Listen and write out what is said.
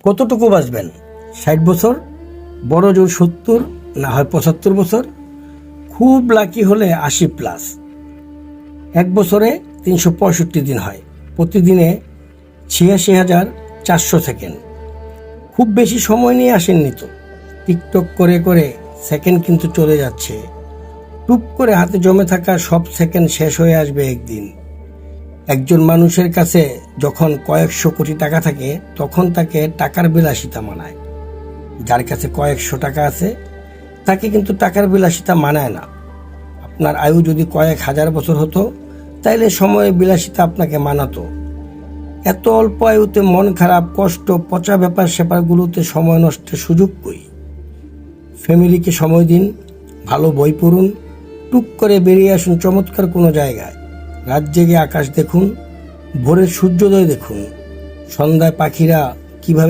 কতটুকু বাঁচবেন? 60 বছর, বড় জোর 70, না হয় 75 বছর, খুব লাকি হলে 80+। এক বছরে 365 দিন হয়, প্রতিদিনে 86,400 সেকেন্ড। খুব বেশি সময় নিয়ে আসেননি তো। টিকটক করে করে সেকেন্ড কিন্তু চলে যাচ্ছে। টুপ করে হাতে জমে থাকা সব সেকেন্ড শেষ হয়ে আসবে একদিন। একজন মানুষের কাছে যখন কয়েকশো কোটি টাকা থাকে তখন তাকে টাকার বিলাসিতা মানায়। যার কাছে কয়েকশো টাকা আছে তাকে কিন্তু টাকার বিলাসিতা মানায় না। আপনার আয়ু যদি কয়েক হাজার বছর হতো তাইলে সময়ের বিলাসিতা আপনাকে মানাতো। এত অল্প আয়ুতে মন খারাপ, কষ্ট, পচা ব্যাপার স্যাপারগুলোতে সময় নষ্টের সুযোগ কই? ফ্যামিলিকে সময় দিন, ভালো বই পড়ুন, টুক করে বেরিয়ে আসুন চমৎকার কোনো জায়গায়। রাত জেগে আকাশ দেখুন, ভোরের সূর্যোদয় দেখুন, সন্ধ্যায় পাখিরা কিভাবে